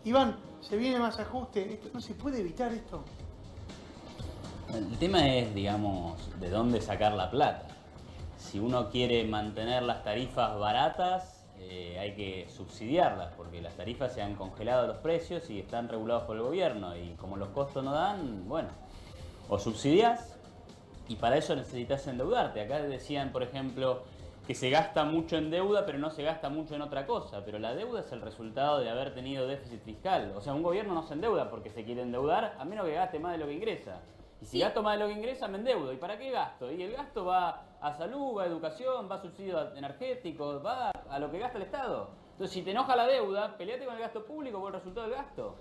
Iván, se viene más ajuste, esto, ¿no se puede evitar esto? El tema es, digamos, de dónde sacar la plata. Si uno quiere mantener las tarifas baratas, hay que subsidiarlas, porque las tarifas se han congelado los precios y están regulados por el gobierno, y como los costos no dan, bueno, o subsidias, y para eso necesitas endeudarte. Acá decían, por ejemplo, que se gasta mucho en deuda, pero no se gasta mucho en otra cosa. Pero la deuda es el resultado de haber tenido déficit fiscal. O sea, un gobierno no se endeuda porque se quiere endeudar, a menos que gaste más de lo que ingresa. Y si gasto más de lo que ingresa, me endeudo. ¿Y para qué gasto? Y el gasto va a salud, va a educación, va a subsidios energéticos, va a lo que gasta el Estado. Entonces, si te enoja la deuda, peleate con el gasto público por el resultado del gasto.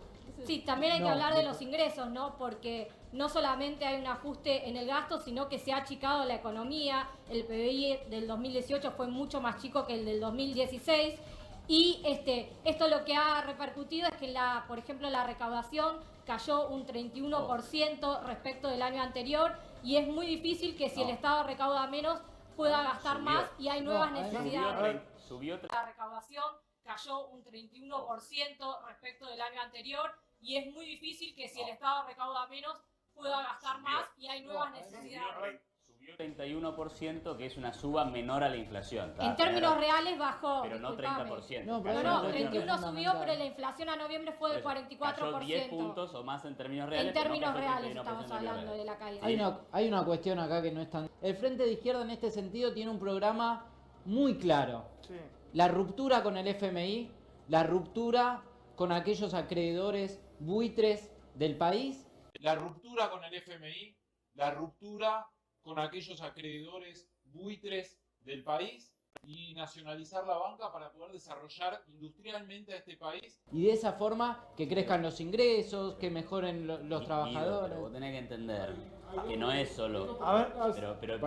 Sí, también hay que hablar de los ingresos, ¿no? Porque no solamente hay un ajuste en el gasto, sino que se ha achicado la economía. El PBI del 2018 fue mucho más chico que el del 2016. Y esto lo que ha repercutido es que, por ejemplo, la recaudación cayó un 31% respecto del año anterior. Y es muy difícil que si el Estado recauda menos, pueda gastar más y hay nuevas necesidades. La recaudación cayó un 31% respecto del año anterior. Y es muy difícil que si el Estado recauda menos, pueda gastar más y hay nuevas necesidades. Subió 31%, que es una suba menor a la inflación. En términos reales bajó. Pero no 30%. No, 31 subió, pero la inflación a noviembre fue del 44%. Cayó 10 puntos o más en términos reales. En términos reales estamos hablando de la caída. Hay una cuestión acá que no es tan... El Frente de Izquierda en este sentido tiene un programa muy claro. Sí. La ruptura con el FMI, la ruptura con aquellos acreedores buitres del país. La ruptura con el FMI, la ruptura con aquellos acreedores buitres del país y nacionalizar la banca para poder desarrollar industrialmente a este país. Y de esa forma que crezcan los ingresos, que mejoren los trabajadores. Pero vos tenés que entender que no es solo... Pero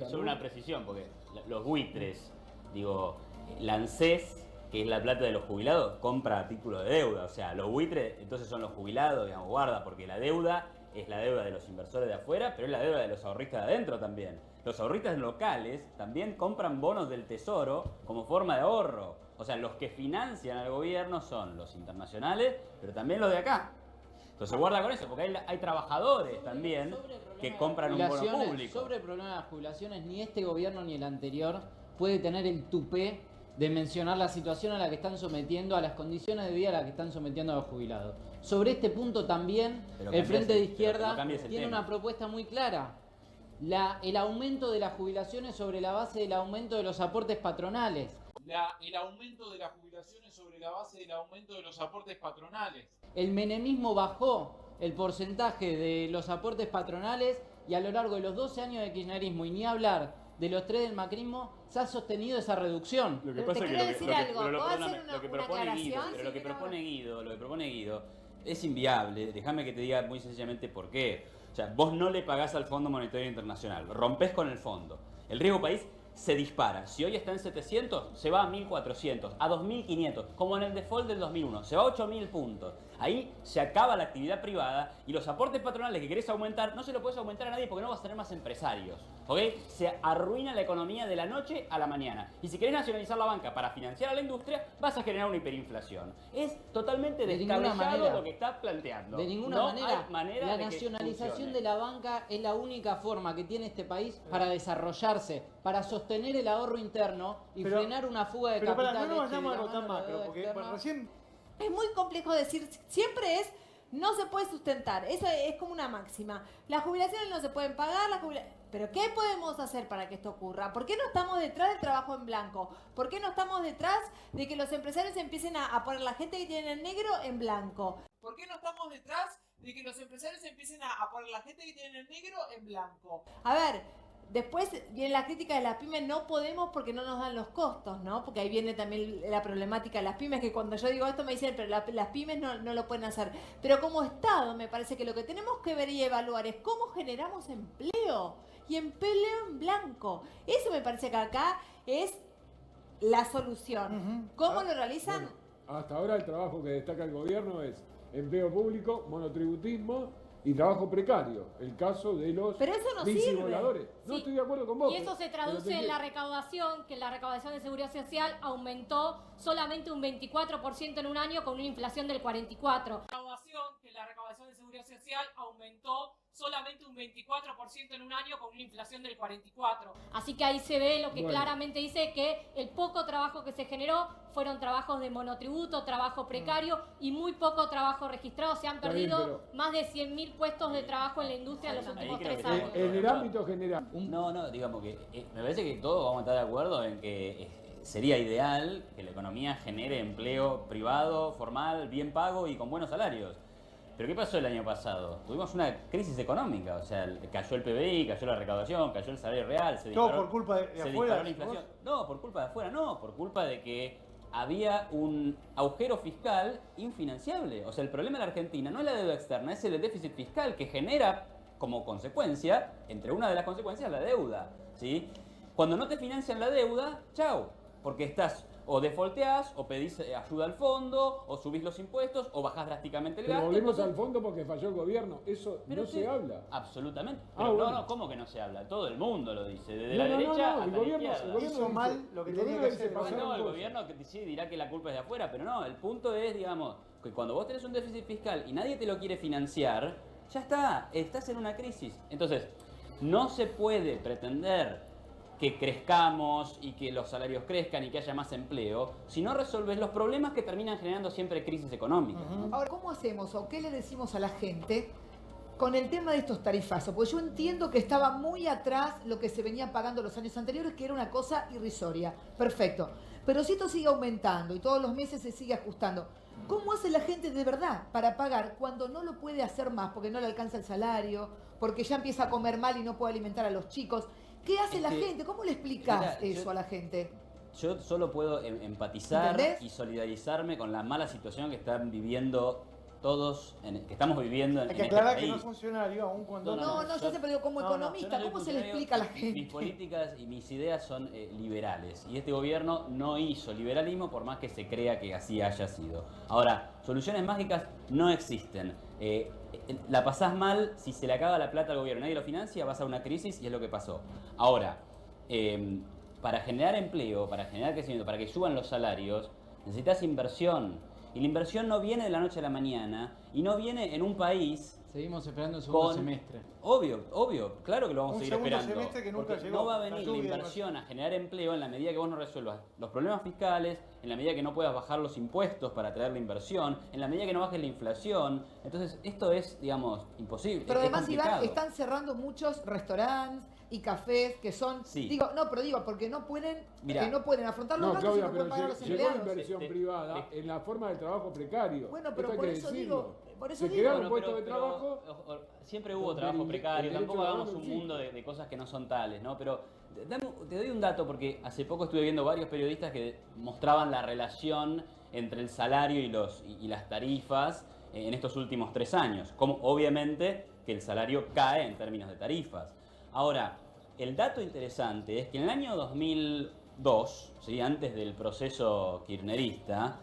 solo una precisión, porque los buitres, digo, la ANSES, que es la plata de los jubilados, compra a título de deuda. O sea, los buitres entonces son los jubilados, digamos, guarda, porque la deuda es la deuda de los inversores de afuera, pero es la deuda de los ahorristas de adentro también. Los ahorristas locales también compran bonos del Tesoro como forma de ahorro. O sea, los que financian al gobierno son los internacionales, pero también los de acá. Entonces guarda con eso, porque hay trabajadores también que compran un bono público. Sobre el problema de las jubilaciones, ni este gobierno ni el anterior puede tener el tupé de mencionar la situación a la que están sometiendo, a las condiciones de vida a las que están sometiendo a los jubilados. Sobre este punto también el Frente de Izquierda tiene una propuesta muy clara. El aumento de las jubilaciones sobre la base del aumento de los aportes patronales. El aumento de las jubilaciones sobre la base del aumento de los aportes patronales. El menemismo bajó el porcentaje de los aportes patronales y a lo largo de los 12 años de kirchnerismo, y ni hablar de los 3 del macrismo, se ha sostenido esa reducción. Lo que pasa es que lo que propone Guido es inviable. Déjame que te diga muy sencillamente por qué. O sea, vos no le pagás al Fondo Monetario Internacional, rompés con el fondo. El riesgo país se dispara. Si hoy está en 700, se va a 1400, a 2500, como en el default del 2001, se va a 8000 puntos. Ahí se acaba la actividad privada y los aportes patronales que querés aumentar, no se lo puedes aumentar a nadie porque no vas a tener más empresarios. ¿Ok? Se arruina la economía de la noche a la mañana. Y si querés nacionalizar la banca para financiar a la industria, vas a generar una hiperinflación. Es totalmente descabellado lo que estás planteando. De ninguna manera la nacionalización de la banca es la única forma que tiene este país para desarrollarse, para sostener el ahorro interno y frenar una fuga de capital. Pero no nos vayamos a lo tan macro, porque recién... Es muy complejo decir, siempre no se puede sustentar, eso es como una máxima. Las jubilaciones no se pueden pagar, pero ¿qué podemos hacer para que esto ocurra? ¿Por qué no estamos detrás del trabajo en blanco? ¿Por qué no estamos detrás de que los empresarios empiecen a poner la gente que tiene en negro en blanco? ¿Por qué no estamos detrás de que los empresarios empiecen a poner la gente que tiene en negro en blanco? A ver, después viene la crítica de las pymes, no podemos porque no nos dan los costos, ¿no? Porque ahí viene también la problemática de las pymes, que cuando yo digo esto me dicen, pero las pymes no lo pueden hacer. Pero como Estado me parece que lo que tenemos que ver y evaluar es cómo generamos empleo, y empleo en blanco. Eso me parece que acá es la solución. ¿Cómo lo realizan? Bueno, hasta ahora el trabajo que destaca el gobierno es empleo público, monotributismo y trabajo precario. El caso de los Pero eso no bicivoladores. No Sí. estoy de acuerdo con vos. Y eso se traduce en la recaudación, que la recaudación de seguridad social aumentó solamente un 24% en un año con una inflación del 44%. La recaudación de seguridad social aumentó solamente un 24% en un año con una inflación del 44%. Así que ahí se ve lo que claramente dice que el poco trabajo que se generó fueron trabajos de monotributo, trabajo precario y muy poco trabajo registrado. Se han Está perdido bien, pero- más de 100.000 puestos de trabajo en la industria en los últimos creo 3 que años. En el ámbito general. No, digamos que me parece que todos vamos a estar de acuerdo en que sería ideal que la economía genere empleo privado, formal, bien pago y con buenos salarios. Pero ¿qué pasó el año pasado? Tuvimos una crisis económica, o sea, cayó el PBI, cayó la recaudación, cayó el salario real, se Todo disparó, por culpa de se afuera. disparó la ¿decís inflación. vos? No, por culpa de afuera, no, por culpa de que había un agujero fiscal infinanciable. O sea, el problema de la Argentina no es la deuda externa, es el déficit fiscal que genera como consecuencia, entre una de las consecuencias, la deuda, ¿sí? Cuando no te financian la deuda, chau, porque estás o defaulteás, o pedís ayuda al fondo, o subís los impuestos, o bajás drásticamente el Pero gasto. volvemos entonces- al fondo porque falló el gobierno. Eso Pero no sí, se habla. Absolutamente. Ah, Pero bueno. no, ¿cómo que no se habla? Todo el mundo lo dice, desde No, la no, no, derecha no, hasta el la gobierno izquierda. Hizo dice- mal lo que el tenía gobierno que dice hacer. pasaron No, el cosas. gobierno que sí dirá que la culpa es de afuera, pero no, el punto es, digamos, que cuando vos tenés un déficit fiscal y nadie te lo quiere financiar, ya está, estás en una crisis. Entonces, no se puede pretender que crezcamos y que los salarios crezcan y que haya más empleo, si no resolves los problemas que terminan generando siempre crisis económicas. ¿no? Ahora, ¿cómo hacemos o qué le decimos a la gente con el tema de estos tarifazos? Porque yo entiendo que estaba muy atrás lo que se venía pagando los años anteriores, que era una cosa irrisoria. Perfecto. Pero si esto sigue aumentando y todos los meses se sigue ajustando, ¿cómo hace la gente de verdad para pagar cuando no lo puede hacer más? Porque no le alcanza el salario, porque ya empieza a comer mal y no puede alimentar a los chicos. ¿Qué hace Es la que- gente? ¿Cómo le explicás Mira, eso yo- a la gente? Yo solo puedo empatizar ¿Entendés? y solidarizarme con la mala situación que están viviendo todos, que estamos viviendo en Hay que este aclarar que país. no es funcionario, aun cuando No, yo- yo siempre digo como no, no, economista, Yo no soy ¿cómo se le funcionario, explica a la gente? Mis políticas y mis ideas son liberales. Y este gobierno no hizo liberalismo por más que se crea que así haya sido. Ahora, soluciones mágicas no existen. La pasás mal, si se le acaba la plata al gobierno y nadie lo financia, vas a una crisis y es lo que pasó. Ahora, para generar empleo, para generar crecimiento, para que suban los salarios, necesitas inversión. Y la inversión no viene de la noche a la mañana y no viene en un país. Seguimos esperando el segundo Con- semestre. Obvio, claro que lo vamos Un a seguir segundo esperando. semestre que nunca porque llegó, no va a la venir la lluvia, inversión a generar empleo en la medida que vos no resuelvas los problemas fiscales, en la medida que no puedas bajar los impuestos para atraer la inversión, en la medida que no bajes la inflación. Entonces, esto es, digamos, imposible. Pero es además, Iván, complicado. están cerrando muchos restaurantes y cafés que son, Sí. digo, porque no pueden, Mirá. no pueden afrontar los No, gastos y Claudia, no pueden pero pagar a los llegó la empleados. inversión privada en la forma del trabajo precario. Bueno, pero Esto hay por que eso decirlo. digo, por eso Se digo. crearon Bueno, puestos de trabajo. Siempre hubo Porque trabajo el precario, derecho tampoco laboral hagamos no un existe. mundo de cosas que no son tales, ¿no? Pero te doy un dato porque hace poco estuve viendo varios periodistas que mostraban la relación entre el salario y las tarifas en estos últimos 3 años. Como obviamente que el salario cae en términos de tarifas. Ahora, el dato interesante es que en el año 2002, ¿sí? Antes del proceso kirchnerista,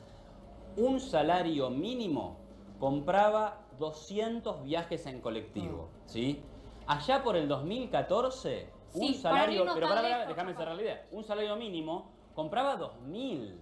un salario mínimo compraba 200 viajes en colectivo, ¿sí? Allá por el 2014, un Sí, para salario, irnos pero tan pará, lejos, déjame por cerrar la idea. Un salario mínimo compraba 2.000.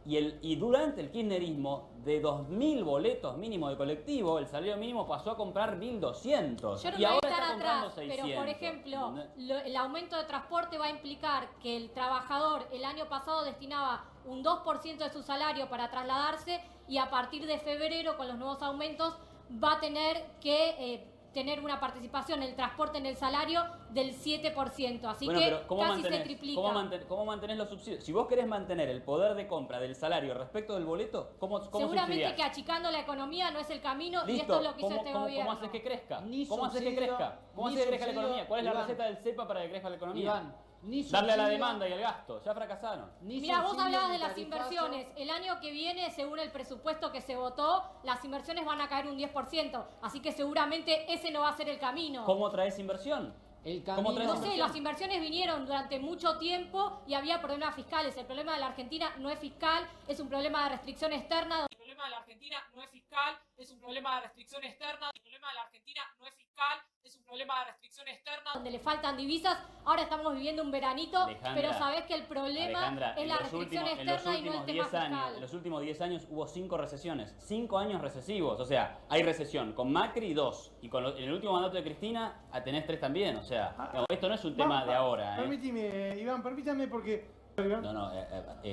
Y durante el kirchnerismo, de 2.000 boletos mínimos de colectivo, el salario mínimo pasó a comprar 1.200. Yo no y me voy a ahora estar está comprando atrás, 600. pero por ejemplo, ¿entendés? el aumento de transporte va a implicar que el trabajador el año pasado destinaba un 2% de su salario para trasladarse y a partir de febrero, con los nuevos aumentos, va a tener que tener una participación en el transporte en el salario del 7%. Así Bueno, que pero casi se triplica. ¿cómo mantenés los subsidios? Si vos querés mantener el poder de compra del salario respecto del boleto, ¿cómo Seguramente subsidiás? que achicando la economía no es el camino y Listo. esto es lo que hizo este ¿Cómo gobierno. haces que crezca? Ni ¿Cómo haces que subsidio, crezca? ¿Cómo ni haces que crezca la subsidio, economía? ¿Cuál es la Iván. receta del CEPA para que crezca la economía? Iván, ni Darle a la subsidio, demanda y al gasto. Ya fracasaron. ni Mira, vos subsidio, hablabas ni de las tarifazo. inversiones. El año que viene, según el presupuesto que se votó, las inversiones van a caer un 10%. Así que seguramente ese no va a ser el camino. ¿Cómo traes inversión? El ¿Cómo traes No camino, sé, las inversiones vinieron durante mucho tiempo y había problemas fiscales. El problema de la Argentina no es fiscal, es un problema de restricción externa. El problema de la Argentina Argentina no es fiscal, es un problema de restricción externa. El problema de la Argentina no es fiscal, es un problema de restricción externa. Donde le faltan divisas, ahora estamos viviendo un veranito, Alejandra, pero sabés que el problema es la restricción externa y no el tema fiscal. En los últimos 10 años hubo 5 recesiones, 5 años recesivos. O sea, hay recesión con Macri 2 y en el último mandato de Cristina tenés 3 también. O sea, esto no es un tema de ahora. Permíteme, Iván, permítame porque... No,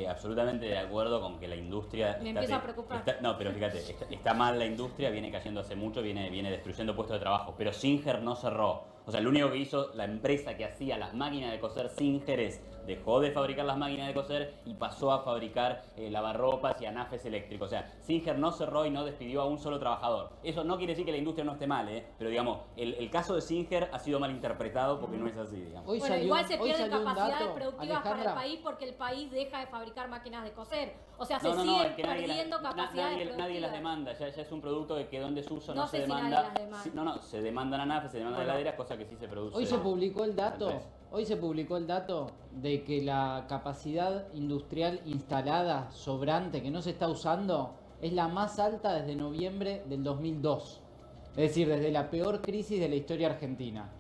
absolutamente de acuerdo con que la industria... Me empieza a preocupar. No, pero fíjate, está mal la industria, viene cayendo hace mucho, viene destruyendo puestos de trabajo, pero Singer no cerró. O sea, lo único que hizo la empresa que hacía las máquinas de coser Singer dejó de fabricar las máquinas de coser y pasó a fabricar lavarropas y anafes eléctricos. O sea, Singer no cerró y no despidió a un solo trabajador. Eso no quiere decir que la industria no esté mal, pero digamos, el caso de Singer ha sido mal interpretado porque no es así, digamos. Bueno, igual se pierden capacidades productivas para el país porque el país deja de fabricar máquinas de coser. O sea, se siguen perdiendo capacidades productivas. Nadie las demanda, ya es un producto que quedó en desuso, no se sé si demanda. nadie las demanda. Se demandan anafes, se demandan heladeras, cosa que sí se produce. Hoy se publicó el dato de que la capacidad industrial instalada sobrante que no se está usando es la más alta desde noviembre del 2002. Es decir, desde la peor crisis de la historia argentina.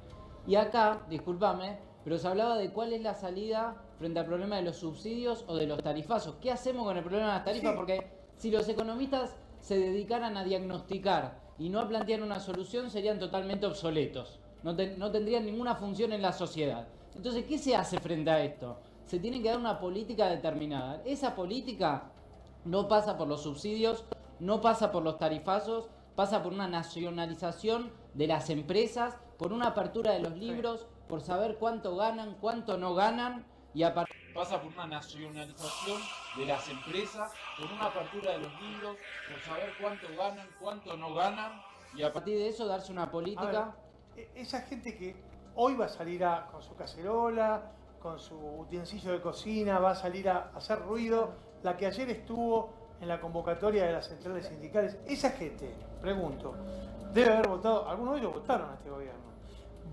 Y acá, discúlpame, pero se hablaba de cuál es la salida frente al problema de los subsidios o de los tarifazos. ¿Qué hacemos con el problema de las tarifas? Sí. Porque si los economistas se dedicaran a diagnosticar y no a plantear una solución, serían totalmente obsoletos. No tendrían ninguna función en la sociedad. Entonces, ¿qué se hace frente a esto? Se tiene que dar una política determinada. Esa política no pasa por los subsidios, no pasa por los tarifazos, pasa por una nacionalización de las empresas, por una apertura de los libros, por saber cuánto ganan, cuánto no ganan, y pasa por una nacionalización de las empresas, por una apertura de los libros, por saber cuánto ganan, cuánto no ganan, y a partir de eso darse una política. Esa gente que hoy va a salir con su cacerola, con su utensilio de cocina, va a salir a hacer ruido, la que ayer estuvo en la convocatoria de las centrales sindicales, esa gente, pregunto, debe haber votado, algunos de ellos votaron a este gobierno.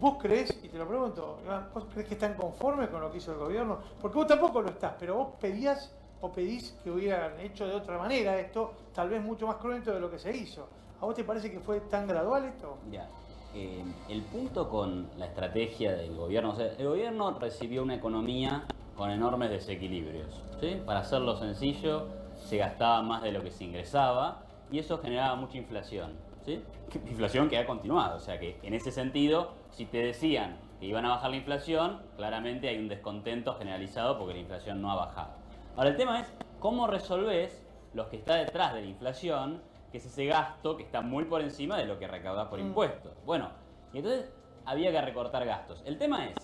¿Vos creés, y te lo pregunto, Iván, vos creés que están conformes con lo que hizo el gobierno? Porque vos tampoco lo estás, pero vos pedías o pedís que hubieran hecho de otra manera esto, tal vez mucho más cruento de lo que se hizo. ¿A vos te parece que fue tan gradual esto? Ya. El punto con la estrategia del gobierno, o sea, el gobierno recibió una economía con enormes desequilibrios, ¿sí? Para hacerlo sencillo, se gastaba más de lo que se ingresaba y eso generaba mucha inflación, ¿sí? Inflación que ha continuado, o sea que en ese sentido, si te decían que iban a bajar la inflación, claramente hay un descontento generalizado porque la inflación no ha bajado. Ahora el tema es cómo resolvés los que está detrás de la inflación, que es ese gasto que está muy por encima de lo que recaudás por impuestos. Bueno, y entonces había que recortar gastos. El tema es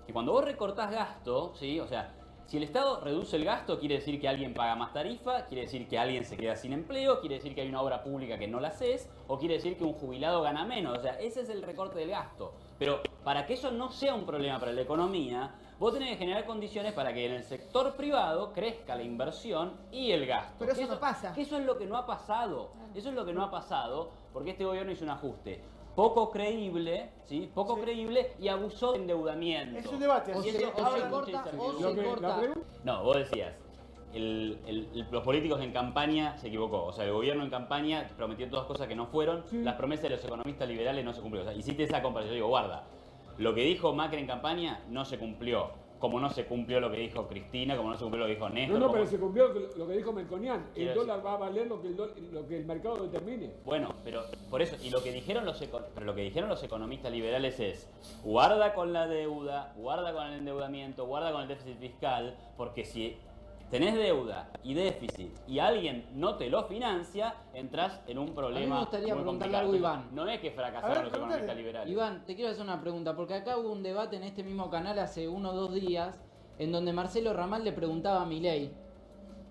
que cuando vos recortás gasto, ¿sí? O sea, si el Estado reduce el gasto, quiere decir que alguien paga más tarifa, quiere decir que alguien se queda sin empleo, quiere decir que hay una obra pública que no la haces, o quiere decir que un jubilado gana menos. O sea, ese es el recorte del gasto. Pero para que eso no sea un problema para la economía, vos tenés que generar condiciones para que en el sector privado crezca la inversión y el gasto. Pero eso no pasa. Eso es lo que no ha pasado. Eso es lo que no ha pasado porque este gobierno hizo un ajuste poco creíble, ¿sí? Poco creíble y abusó de endeudamiento. Es un debate. O se corta. No, vos decías, los políticos en campaña se equivocó. O sea, el gobierno en campaña prometió todas cosas que no fueron. Sí. Las promesas de los economistas liberales no se cumplieron. O sea, hiciste esa comparación. Yo digo, guarda, lo que dijo Macri en campaña no se cumplió. Como no se cumplió lo que dijo Cristina, como no se cumplió lo que dijo Néstor. No, pero se cumplió lo que dijo Melconian. El dólar va a valer lo que el mercado determine. Bueno, pero por eso, y lo que dijeron los economistas liberales es, guarda con la deuda, guarda con el endeudamiento, guarda con el déficit fiscal, porque si tenés deuda y déficit y alguien no te lo financia, entras en un problema. A mí me gustaría muy preguntarle complicado. algo, Iván. No es que fracasaron los economistas liberales. Iván, te quiero hacer una pregunta, porque acá hubo un debate en este mismo canal hace 1 o 2 días, en donde Marcelo Ramal le preguntaba a Milei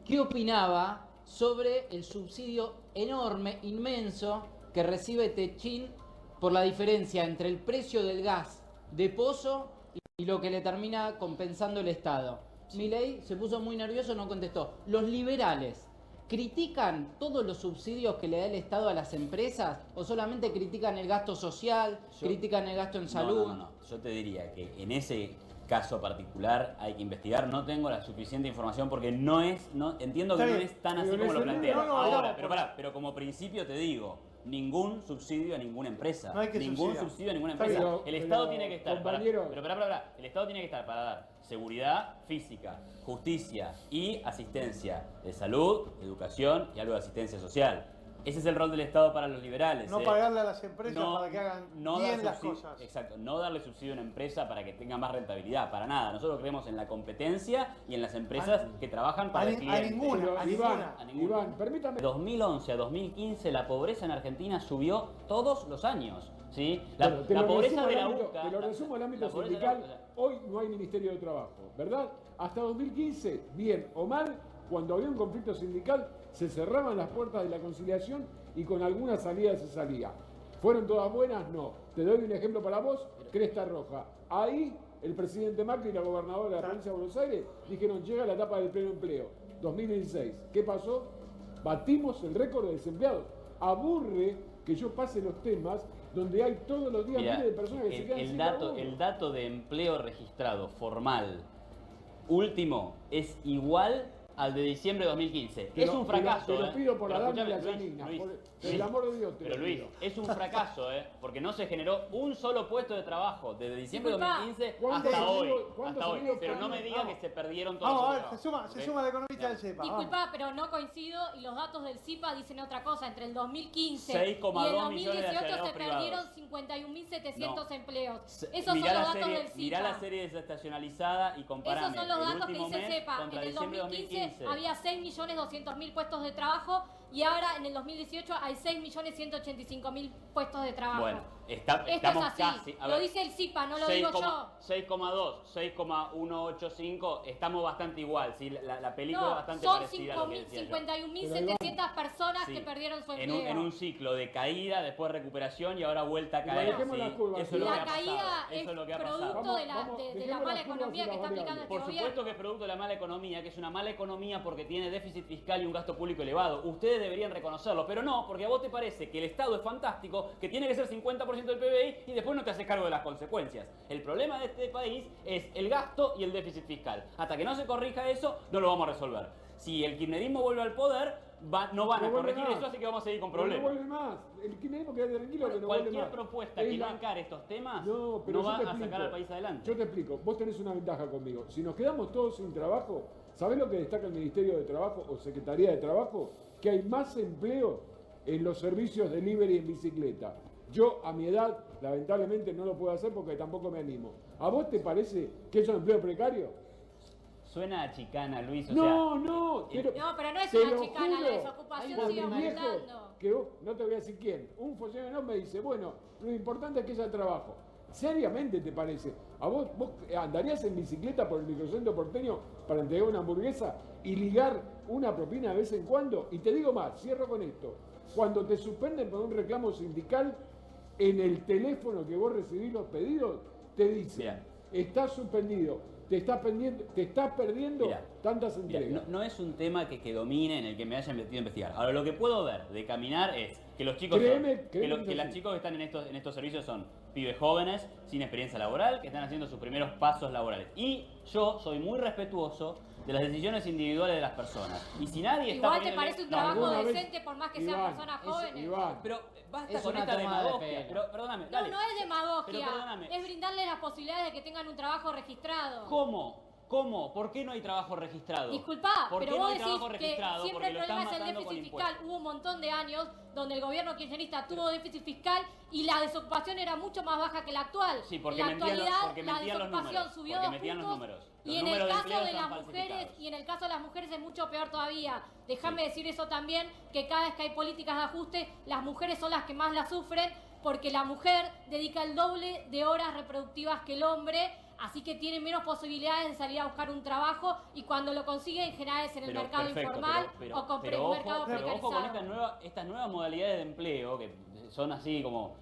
qué opinaba sobre el subsidio enorme, inmenso, que recibe Techín por la diferencia entre el precio del gas de pozo y lo que le termina compensando el Estado. Milei se puso muy nervioso, no contestó. Los liberales, ¿critican todos los subsidios que le da el Estado a las empresas o solamente critican el gasto social, critican el gasto en salud? No. Yo te diría que en ese caso particular hay que investigar. No tengo la suficiente información porque entiendo que Está no bien. es tan así Pero como lo no, plantean. no, Ahora, no, pero pará, pero como principio te digo, ningún subsidio a ninguna empresa. No hay que Ningún subsidiar. subsidio a ninguna Está empresa. bien. El Estado Pero, tiene que estar para, compañero. pero pará, el Estado tiene que estar para dar seguridad física, justicia y asistencia de salud, educación y algo de asistencia social. Ese es el rol del Estado para los liberales. No pagarle a las empresas para que hagan bien dar las subsidio- cosas. Exacto, no darle subsidio a una empresa para que tenga más rentabilidad, para nada. Nosotros creemos en la competencia y en las empresas que trabajan para el cliente. ninguna, Pero, a Iván, ninguna. A ninguna. Iván, permítame. De 2011 a 2015 la pobreza en Argentina subió todos los años. ¿Sí? La, Bueno, te la lo pobreza resumo de al la ámbito- UCA. Te lo resumo al ámbito la pobreza de sindical. la UCA. Hoy no hay Ministerio de Trabajo, ¿verdad? Hasta 2015, bien o mal, cuando había un conflicto sindical, se cerraban las puertas de la conciliación y con algunas salidas se salía. ¿Fueron todas buenas? No. Te doy un ejemplo para vos, Cresta Roja. Ahí el presidente Macri y la gobernadora de la provincia de Buenos Aires dijeron llega la etapa del pleno empleo, 2016. ¿Qué pasó? Batimos el récord de desempleados. Aburre que yo pase los temas donde hay todos los días Mirá, miles de personas que se quedan sin laburo. el dato de empleo registrado formal último es igual al de diciembre de 2015. Pero- es un fracaso. Te lo pido por Pero la dama y la escúchame, Janina. Luis, Por el amor de Dios te Pero lo Luis, pido. es un fracaso, porque no se generó un solo puesto de trabajo desde diciembre de Disculpa. 2015 ¿Cuántos hasta hoy. amigos- cuántos Hasta hoy. amigos Pero no me están- diga que se perdieron todos Vamos, los a ver, trabajos, se ¿ok? suma la economista del CEPA. vamos. Disculpa, pero no coincido y los datos del CIPA dicen otra cosa. Entre el 2015 y 6,2 el millones de 2018 se asalariados perdieron privados. 51.700 No. empleos. Esos son Mirá los la datos serie, del CIPA. mirá la serie desestacionalizada y comparame Esos son los el datos que último dice mes CEPA. En contra el diciembre de 2015 2015. había 6.200.000 puestos de trabajo y ahora en el 2018 hay 6.185.000 puestos de trabajo. Bueno, Esto estamos es así. casi. A Lo ver, dice el CIPA, no lo digo yo. 6,2, 6,185, estamos bastante igual, ¿sí? La película es No, bastante son parecida a lo que decía yo. 51.700 personas Sí. que perdieron su En empleo. un ciclo de caída, después recuperación y ahora vuelta a Pero caer. dejemos ¿sí? las curvas, Eso es lo que La ha pasado. caída Eso es lo que ha producto pasado. de la Vamos, mala dejemos las economía curvas que está y las aplicando este Por gobierno. supuesto que es producto de la mala economía, que es una mala economía porque tiene déficit fiscal y un gasto público elevado. Ustedes deberían reconocerlo, pero no, porque a vos te parece que el Estado es fantástico, que tiene que ser 50% del PBI y después no te haces cargo de las consecuencias. El problema de este país es el gasto y el déficit fiscal. Hasta que no se corrija eso, no lo vamos a resolver. Si el kirchnerismo vuelve al poder, no van No a vuelve corregir más. eso, así que vamos a seguir con Pero no problemas. vuelve más. El kirchnerismo queda tranquilo que no vuelve Cualquier más. propuesta Es que no la- encare estos temas No, pero no yo va te a sacar explico. al país adelante. Yo te explico, vos tenés una ventaja conmigo. Si nos quedamos todos sin trabajo, ¿sabés lo que destaca el Ministerio de Trabajo o Secretaría de Trabajo? Que hay más empleo en los servicios delivery en bicicleta. Yo, a mi edad, lamentablemente no lo puedo hacer porque tampoco me animo. ¿A vos te parece que es un empleo precario? Suena a chicana, Luis, o No, no, pero, No, pero no es te una lo chicana, la juro, desocupación por sigue mi viejo, aumentando. que no te voy a decir quién, un funcionario me dice, bueno, lo importante es que haya trabajo. ¿Seriamente te parece? ¿A vos andarías en bicicleta por el microcentro porteño para entregar una hamburguesa y ligar una propina de vez en cuando? Y te digo más, cierro con esto. Cuando te suspenden por un reclamo sindical, en el teléfono que vos recibís los pedidos, te dice, Bien. estás suspendido, te estás perdiendo Mirá, tantas Mira, entregas. no es un tema que domine en el que me haya metido a investigar. Ahora, lo que puedo ver de caminar es que los chicos Créeme que que los es así. chicos que están en estos servicios son pibes jóvenes, sin experiencia laboral, que están haciendo sus primeros pasos laborales. Y yo soy muy respetuoso de las decisiones individuales de las personas. Y si nadie está Igual te poniéndole- parece un No, trabajo alguna vez- decente por más que sean Iván, personas es- jóvenes. Iván, Pero basta Es con una esta toma de demagogia. pelo. Pero perdóname, No, dale. no es demagogia, Pero perdóname. es brindarle las posibilidades de que tengan un trabajo registrado. ¿Cómo? ¿Cómo? ¿Por qué no hay trabajo registrado? Disculpa, ¿Por pero qué no vos hay decís trabajo que registrado? siempre Porque el lo problema están es el matando con déficit fiscal. impuestos. Hubo un montón de años donde el gobierno kirchnerista tuvo déficit fiscal y la desocupación era mucho más baja que la actual. Sí, porque en la mentían los- actualidad porque la mentían los desocupación números, subió porque 2 mentían los puntos. números. Y Los en el números de caso empleo de están las mujeres, falsificados. y en el caso de las mujeres es mucho peor todavía. Déjame decir eso también, que cada vez que hay políticas de ajuste, las mujeres son las que más la sufren, porque la mujer dedica el doble de horas reproductivas que el hombre, así que tiene menos posibilidades de salir a buscar un trabajo y cuando lo consigue en general es en el Pero, mercado perfecto, informal pero o con pero un ojo, mercado pero precarizado. ojo con estas nuevas modalidades de empleo que son así como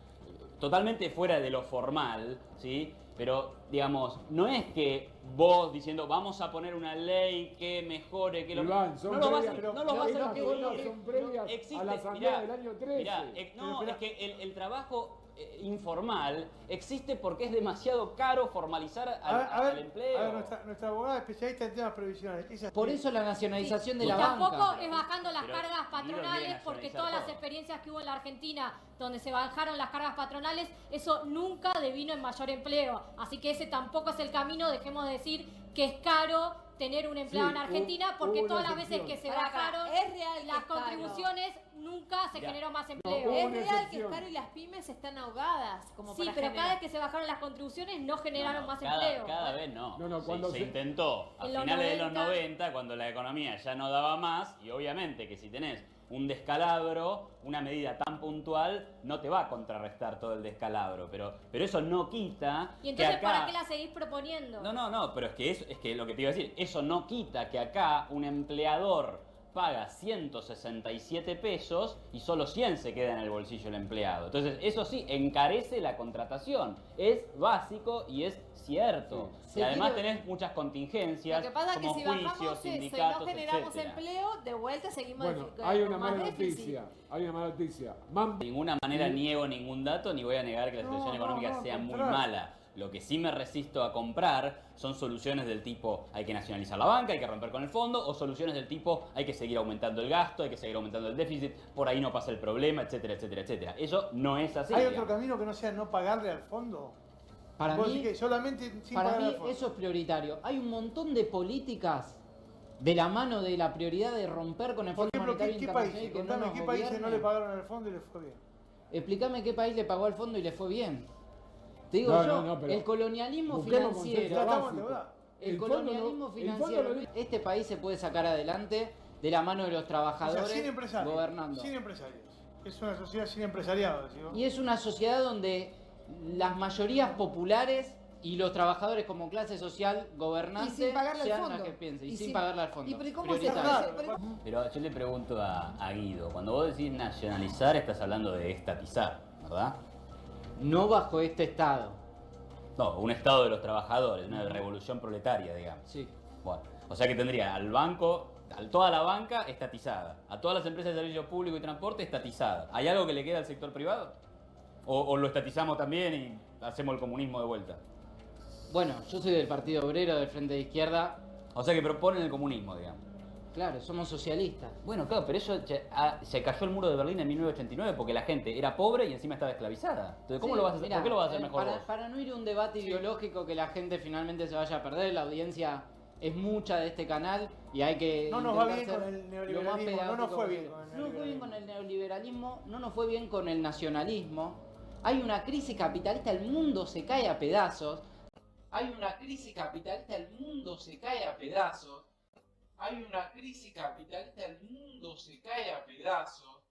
totalmente fuera de lo formal, ¿sí? Pero, digamos, no es que vos diciendo vamos a poner una ley que mejore, que lo... Iván, son no lo vas a, previas, no lo vas a estas conseguir. normas son previas Existe, a la asamblea mirá, del año 13. mirá, no, Pero es que el trabajo informal existe porque es demasiado caro formalizar al empleo. A ver, nuestra abogada especialista en temas previsionales. Por eso la nacionalización de la Tampoco banca. es bajando las Pero cargas Guido quiere patronales, porque nacionalizar todas las todo. experiencias que hubo en la Argentina donde se bajaron las cargas patronales, eso nunca devino en mayor empleo. Así que ese tampoco es el camino. Dejemos de decir que es caro tener un empleado Sí, en Argentina, porque hubo todas una las veces excepción. que se Pará, bajaron es real que las es caro. contribuciones, nunca se Ya. generó más hubo empleo. Es una real que es excepción. caro y las pymes están ahogadas. Como Sí, para pero generar. cada vez que se bajaron las contribuciones no generaron más empleo. Cada vez no. No, cuando se se- intentó a En los finales de los 90, 90, cuando la economía ya no daba más, y obviamente que si tenés un descalabro, una medida tan puntual, no te va a contrarrestar todo el descalabro, pero eso no quita Y entonces, que acá... ¿para qué la seguís proponiendo? No, pero es que lo que te iba a decir, eso no quita que acá un empleador paga 167 pesos y solo 100 se queda en el bolsillo del empleado. Entonces, eso sí, encarece la contratación. Es básico y es cierto. Sí. Y además Se quiere- tenés muchas contingencias, Lo que pasa es que como si juicios, bajamos eso y sindicatos, no generamos etcétera. empleo, de vuelta seguimos Bueno, con hay una más mala déficit. noticia. Hay una mala noticia. De ninguna manera niego ningún dato ni voy a negar que la situación económica sea muy contrario. mala. Lo que sí me resisto a comprar son soluciones del tipo hay que nacionalizar la banca, hay que romper con el fondo, o soluciones del tipo hay que seguir aumentando el gasto, hay que seguir aumentando el déficit, por ahí no pasa el problema, etcétera, etcétera, etcétera. Eso no es así. ¿Hay otro digamos. camino que no sea no pagarle al fondo? Para Vos mí, decís que solamente sin para pagarle mí al fondo. eso es prioritario. Hay un montón de políticas de la mano de la prioridad de romper con el Por Fondo ejemplo, Monetario ¿qué Internacional países? y que no Contame, nos ¿qué países no gobierne. le pagaron al fondo y le fue bien? Explícame qué país le pagó al fondo y le fue bien. Te digo No, yo, no, pero el colonialismo busquemos financiero. Ya estamos básico. de verdad. El El fondo no- colonialismo el financiero. fondo no- Este país se puede sacar adelante de la mano de los O trabajadores sea, sin empresarios. gobernando. Sin empresarios. Es una sociedad sin empresariado, decimos. Y es una sociedad donde las mayorías populares y los trabajadores como clase social gobernante Y sin pagarle al sean fondo. las que piensen. Y, Y sin sin- pagarle al fondo. ¿Y pero cómo se Prioritario. hace? Pero- Pero yo le pregunto a Guido, cuando vos decís nacionalizar, estás hablando de estatizar, ¿verdad? No bajo este estado. No, un estado de los trabajadores, una revolución proletaria, digamos. Sí. Bueno, o sea que tendría al banco, a toda la banca estatizada, a todas las empresas de servicio público y transporte estatizada. ¿Hay algo que le queda al sector privado? ¿O lo estatizamos también y hacemos el comunismo de vuelta? Bueno, yo soy del Partido Obrero, del Frente de Izquierda. O sea que proponen el comunismo, digamos. Claro, somos socialistas. Bueno, claro, pero eso se cayó el muro de Berlín en 1989 porque la gente era pobre y encima estaba esclavizada. Entonces, ¿cómo Sí, lo vas a hacer? mirá, ¿Por qué lo vas a hacer mejor para, vos? para no ir a un debate ideológico que la gente finalmente se vaya a perder, la audiencia es mucha de este canal y hay que No nos va intentar bien ser con el lo más neoliberalismo, no nos pedagógico fue bien posible. con el No nos fue bien con neoliberalismo. el neoliberalismo, no nos fue bien con el nacionalismo. Hay una crisis capitalista, el mundo se cae a pedazos. Hay una crisis capitalista, el mundo se cae a pedazos. Hay una crisis capitalista, el mundo se cae a pedazos.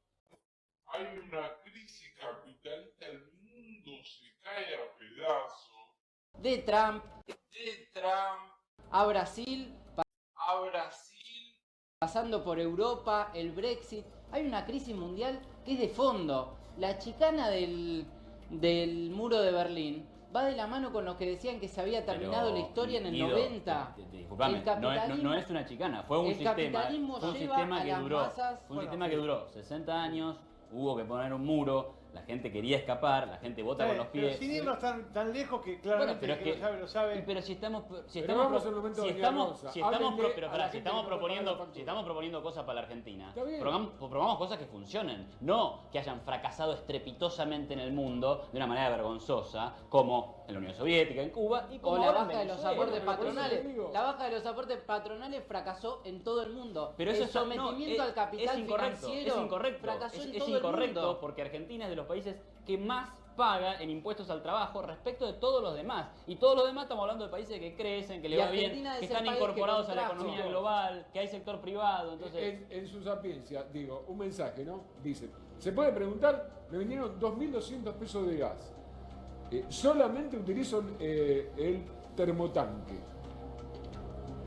Hay una crisis capitalista, el mundo se cae a pedazos. De Trump De Trump a Brasil, a Brasil. pasando por Europa, el Brexit. Hay una crisis mundial que es de fondo. La chicana del muro de Berlín va de la mano con los que decían que se había terminado Pero, la historia en el Guido, 90. Disculpame, El no es capitalismo- una chicana, fue un el sistema, capitalismo fue un lleva sistema a que las duró, masas- fue un Bueno, sistema sí. que duró 60 años, hubo que poner un muro, la gente quería escapar, la gente vota con los Pero pies. sin irnos tan lejos que Bueno, claramente pero el es que que, lo sabe, lo sabe. pero si estamos, Pero vamos al momento de Doña Rosa. Háblenle pero a pará, la si gente estamos que no puede pagar la proponiendo, factura. si estamos proponiendo cosas para la Argentina, Está bien. probamos cosas que funcionen, no que hayan fracasado estrepitosamente en el mundo de una manera vergonzosa, como en la Unión Soviética, en Cuba y como O la ahora en baja de los Venezuela. aportes Pero por eso patronales. te digo. La baja de los aportes patronales fracasó en todo el mundo. Pero el eso está- no, sometimiento al capital es incorrecto, financiero es incorrecto, fracasó en es todo incorrecto el mundo. porque Argentina es de los países que más paga en impuestos al trabajo respecto de todos los demás. Y todos los demás estamos hablando de países que crecen, que le Y va bien, Argentina es que el están país incorporados que a la contrajo. economía global, que hay sector privado, entonces... En su sapiencia, digo, un mensaje, ¿no? Dice, se puede preguntar, me vinieron 2.200 pesos de gas. Solamente utilizo el termotanque.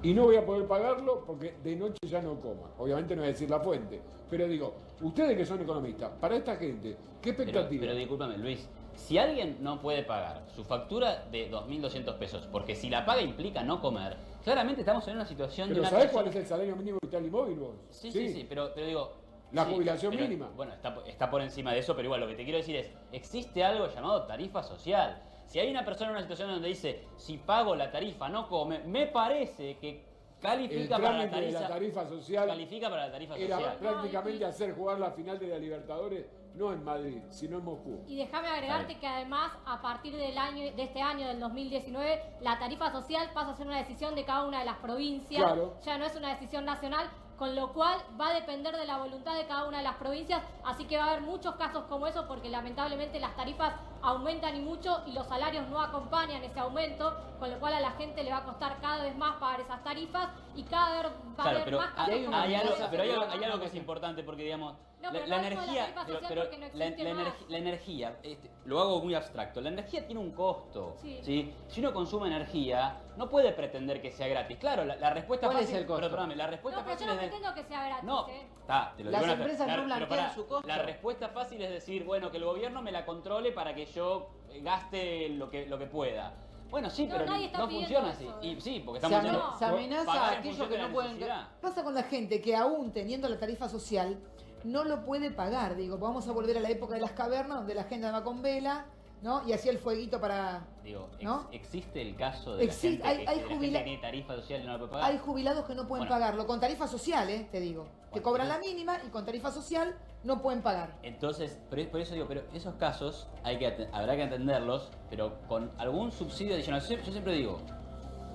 Y no voy a poder pagarlo porque de noche ya no coma. Obviamente no voy a decir la fuente. Pero digo, ustedes que son economistas, para esta gente, ¿qué expectativa? Pero discúlpame, Luis, si alguien no puede pagar su factura de 2.200 pesos, porque si la paga implica no comer, claramente estamos en una situación de Pero una ¿sabés persona- cuál es el salario mínimo vital y móvil vos? Sí, pero digo, La Sí, jubilación pero, mínima. Bueno, está por encima de eso, pero igual lo que te quiero decir es, existe algo llamado tarifa social. Si hay una persona en una situación donde dice, si pago la tarifa no come, me parece que El califica para la trámite de la tarifa social califica para la tarifa era social. prácticamente hacer jugar la final de la Libertadores, no en Madrid, sino en Moscú. Y déjame agregarte que además, a partir de este año, del 2019, la tarifa social pasa a ser una decisión de cada una de las provincias. Claro. Ya no es una decisión nacional, con lo cual va a depender de la voluntad de cada una de las provincias. Así que va a haber muchos casos como eso, porque lamentablemente las tarifas aumentan y mucho y los salarios no acompañan ese aumento, con lo cual a la gente le va a costar cada vez más pagar esas tarifas y cada vez va a Claro, haber pero más casos hay como algo, ese. pero hay algo que es importante porque, digamos, No, pero la no hablo de la energía, tarifa social pero porque no existe más. la energía, lo hago muy abstracto, la energía tiene un costo, Sí. ¿sí? Si uno consume energía, no puede pretender que sea gratis. Claro, la respuesta ¿Cuál es fácil, el costo? pero perdóname, la respuesta No, pero yo fácil no es de... pretendo que sea gratis, No, ¿eh? está, te lo Las digo empresas no pero blanquean pará, su costo. La respuesta fácil es decir, bueno, que el gobierno me la controle para que yo gaste lo que pueda. Bueno, sí, No, pero nadie está no pidiendo funciona así. eso. Y sí, porque Se, estamos ame- diciendo, se amenaza pagar a en aquellos función que de no la pueden... necesidad. Pasa con la gente que aún teniendo la tarifa social no lo puede pagar. Digo, vamos a volver a la época de las cavernas donde la gente andaba con vela, ¿no? Y hacía el fueguito para... Digo, ¿no? existe el caso de Existe, la gente, hay de la gente jubila- que tiene tarifa social y no la puede pagar. Hay jubilados que no pueden Bueno. pagarlo. Con tarifa social, te digo. Que Bueno, cobran la entonces- mínima y con tarifa social no pueden pagar. Entonces, por eso digo, pero esos casos habrá que atenderlos, pero con algún subsidio adicional. Yo siempre digo,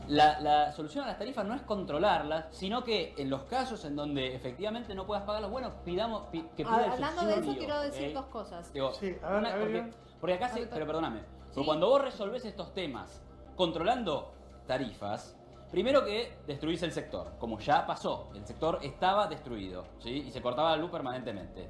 la solución a las tarifas no es controlarlas, sino que en los casos en donde efectivamente no puedas pagarlas, bueno, que pida el Hablando de eso, subsidio, quiero decir ¿ok? dos cosas. Digo, Sí, a ver, porque acá A ver, pero perdóname, Sí. porque cuando vos resolvés estos temas controlando tarifas, primero que destruís el sector, como ya pasó, el sector estaba destruido, ¿sí? Y se cortaba la luz permanentemente.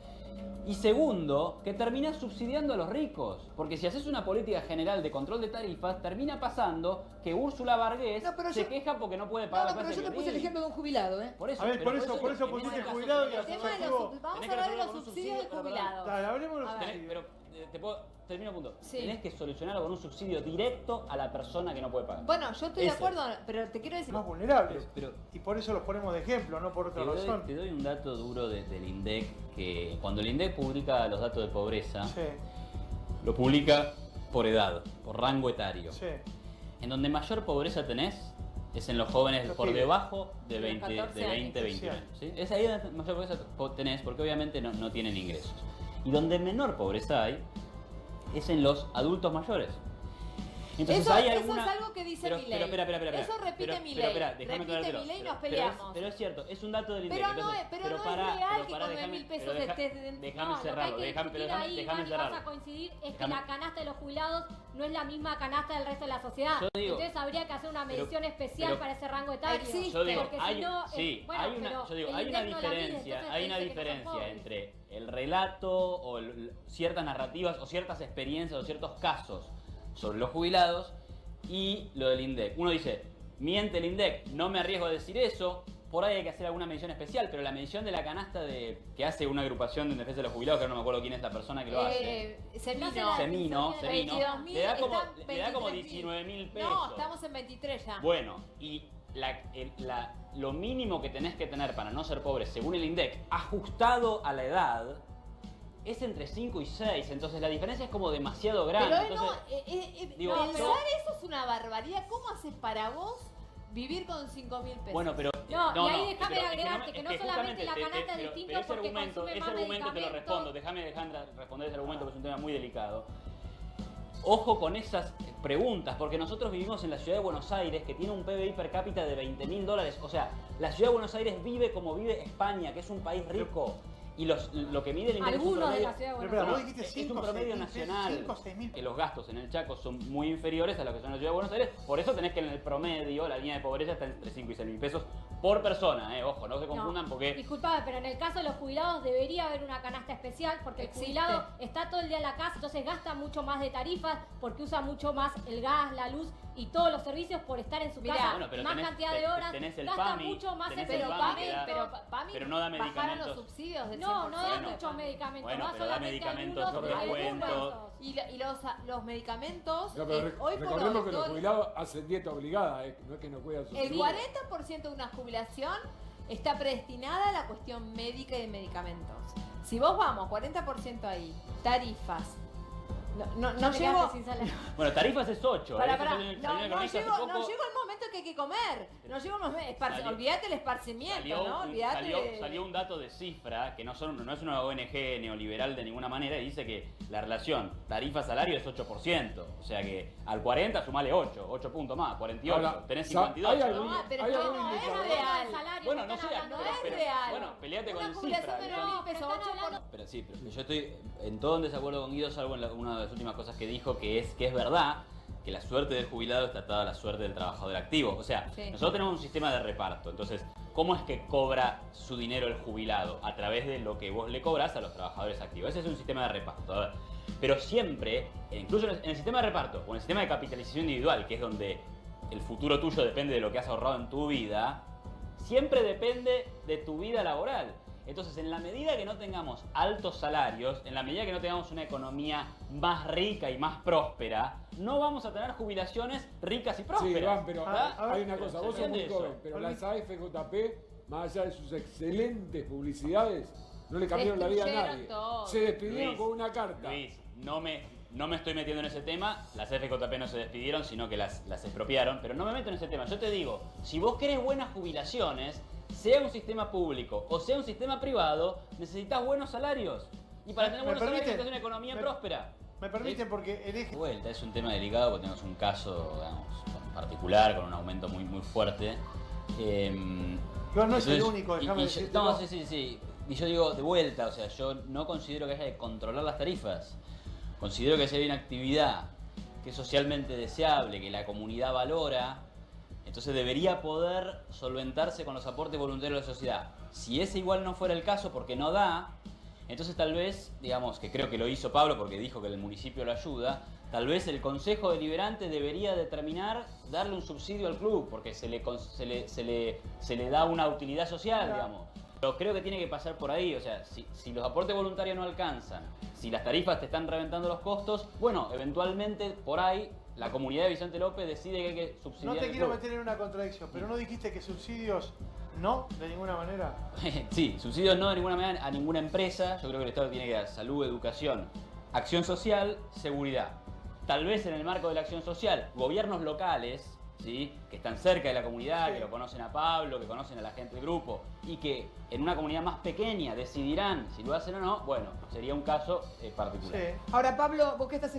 Y segundo, que terminás subsidiando a los ricos, porque si haces una política general de control de tarifas, termina pasando que Úrsula Vargés No, pero se yo- queja porque no puede No, pagar no, la pero clase yo te que puse el vive. ejemplo de un jubilado, Por eso, A ver, pero por eso en pusiste ese el caso jubilado y tenés el que El tema de hacer- alternativo. vamos tenés a que hablar de resolverlo los con un subsidios de subsidio, pero jubilados. Dale, hablemos de los A ver. subsidios. Termino un punto. Sí. Tenés que solucionarlo con un subsidio directo a la persona que no puede pagar. Bueno, yo estoy de Ese. acuerdo, pero te quiero decir... Más vulnerables. Pero- y por eso los ponemos de ejemplo, no por otra razón. te doy un dato duro del INDEC, que cuando el INDEC publica los datos de pobreza, Sí, lo publica por edad, por rango etario. sí. En donde mayor pobreza tenés es en los jóvenes Los por pibes. debajo de De 20, 14 de 20 años. 21 años. ¿Sí? Es ahí donde mayor pobreza tenés, porque obviamente no tienen ingresos. Y donde menor pobreza hay es en los adultos mayores. Entonces Eso, hay eso alguna... es algo que dice pero, Milei. pero espera. Eso repite Pero Milei. espera, déjame Repite aclarártelo. Milei y nos Pero peleamos. pero es cierto, es un dato del INDEC. Pero no entonces- es- pero no es pará, real pero que pará, con 9.000 déjame- pesos pero estés- déjame No, cerrarlo, lo que hay que pero discutir ahí, déjame Iván, y cerrarlo. vas a coincidir, es que Déjame- la canasta de los jubilados no es la misma canasta del resto de la sociedad. Yo digo- Entonces habría que hacer una pero- medición especial pero- para ese rango etario. Existe. Yo digo, porque hay, si no, sí, bueno, hay una, pero yo digo, el hay una INDEC no la mide, diferencia, entonces hay te una dice que no son diferencia pobres. entre el relato o ciertas narrativas o ciertas experiencias o ciertos casos sobre los jubilados y lo del INDEC. Uno dice, miente el INDEC, no me arriesgo a decir eso, por ahí hay que hacer alguna medición especial, pero la medición de la canasta que hace una agrupación de defensa de los jubilados, que ahora no me acuerdo quién es la persona que lo hace. Semino. No se la- Semino, 22.000, le da como, están le da como 23.000. 19.000 pesos. No, estamos en 23 ya. Bueno, y lo mínimo que tenés que tener para no ser pobre, según el INDEC, ajustado a la edad, es entre 5 y 6. Entonces la diferencia es como demasiado grande. Pero Entonces, digo, pensar yo- eso es una barbaridad. ¿Cómo haces para vos vivir con 5.000 pesos? bueno, pero... No, y ahí déjame pero es agregarte que no es solamente la justamente canasta es pero distinta ese porque argumento, consume ese más argumento te lo medicamentos. respondo. Déjame responder ese argumento, que es un tema muy delicado. Ojo con esas preguntas, porque nosotros vivimos en la ciudad de Buenos Aires, que tiene un PBI per cápita de $20.000. O sea, la ciudad de Buenos Aires vive como vive España, que es un país rico. Y lo que mide el INDEC es un Algunos de promedio, la ciudad de Pero, Buenos vos Aires. dijiste es 5 un promedio nacional. 5 o 6 mil. Que los gastos en el Chaco son muy inferiores a los que son en la ciudad de Buenos Aires. Por eso tenés que en el promedio la línea de pobreza está entre 5 y 6 mil pesos por persona. Ojo, no se confundan No, porque... disculpame, pero en el caso de los jubilados debería haber una canasta especial porque el Existe. jubilado está todo el día en la casa, entonces gasta mucho más de tarifas porque usa mucho más el gas, la luz y todos los servicios por estar en su Mirá, casa. Bueno, pero más tenés- cantidad de horas, tenés el gasta PAMI, mucho más tenés en el Pero PAMI PAMI, que da- pero no da bajaron medicamentos. los subsidios del 100%. No, no da Bueno. muchos medicamentos, Bueno, da pero da solamente medicamentos algunos, por descuento. algunos. Y los medicamentos, No, pero hoy por recordemos hoy, que los todo- jubilados hacen dieta obligada, no es que no cuidan su el salud. 40% de una jubilación está predestinada a la cuestión médica y de medicamentos. Si vos vamos, 40% ahí, tarifas. No Te llego. quedaste sin salario. Bueno, tarifas es 8. Pará, Eso pará. salió en No Economista hace llego poco. el momento que hay que comer. No llego el momento. Salió- Olvídate el esparcimiento, ¿no? Olvídate. Salió un dato de cifra, que no es una ONG neoliberal de ninguna manera, y dice que la relación tarifa-salario es 8%. O sea que al 40 sumale 8 puntos más, 48. Ahora, Tenés ¿hay 52. algún- No, pero hay no, algún no es indicador? real. Bueno, no sé, No es real. Bueno, peleate con Una el jubilación cifra. de ¿no? 9.000 pesos, 8 Pero sí, pero yo estoy en todo en desacuerdo con Guido, salvo en una de las últimas cosas que dijo, que es verdad que la suerte del jubilado está atada a la suerte del trabajador activo. O sea, Sí. nosotros tenemos un sistema de reparto. Entonces, ¿cómo es que cobra su dinero el jubilado? A través de lo que vos le cobrás a los trabajadores activos. Ese es un sistema de reparto. A ver, pero siempre, incluso en el sistema de reparto o en el sistema de capitalización individual, que es donde el futuro tuyo depende de lo que has ahorrado en tu vida, siempre depende de tu vida laboral. Entonces, en la medida que no tengamos altos salarios, en la medida que no tengamos una economía más rica y más próspera, no vamos a tener jubilaciones ricas y Sí, prósperas. Iván, pero ¿Ah? hay una cosa, vos sos muy ¿Entiende joven, eso? pero las AFJP, más allá de sus excelentes publicidades, no le cambiaron la vida a Destruyeron nadie. todo. Se despidieron Luis, con una carta. Luis, no me estoy metiendo en ese tema. Las FJP no se despidieron, sino que las expropiaron. Pero no me meto en ese tema. Yo te digo, si vos querés buenas jubilaciones, sea un sistema público o sea un sistema privado, necesitas buenos salarios. Y para tener ¿Me buenos salarios permiten? necesitas una economía Me- próspera. Me permiten porque el De eje... vuelta, es un tema delicado porque tenemos un caso, digamos, particular, con un aumento muy fuerte. Igual no es el Entonces, único, déjame decirte. No, sí. Y yo digo, de vuelta, o sea, yo no considero que haya que controlar las tarifas. Considero que si hay una actividad que es socialmente deseable, que la comunidad valora, entonces debería poder solventarse con los aportes voluntarios de la sociedad. Si ese igual no fuera el caso, porque no da, entonces tal vez, digamos, que creo que lo hizo Pablo porque dijo que el municipio lo ayuda, tal vez el Consejo Deliberante debería determinar darle un subsidio al club, porque se le da una utilidad social, digamos. Pero creo que tiene que pasar por ahí, o sea, si los aportes voluntarios no alcanzan, si las tarifas te están reventando los costos, bueno, eventualmente por ahí la comunidad de Vicente López decide que hay que subsidiar No te el quiero club. meter en una contradicción, pero no dijiste que subsidios no, de ninguna manera. Sí, subsidios no de ninguna manera a ninguna empresa. Yo creo que el Estado tiene que dar salud, educación, acción social, seguridad. Tal vez en el marco de la acción social, gobiernos locales, ¿sí?, que están cerca de la comunidad, Sí. que lo conocen a Pablo, que conocen a la gente del grupo y que en una comunidad más pequeña decidirán si lo hacen o no, bueno, sería un caso particular. Sí. Ahora, Pablo, vos que estás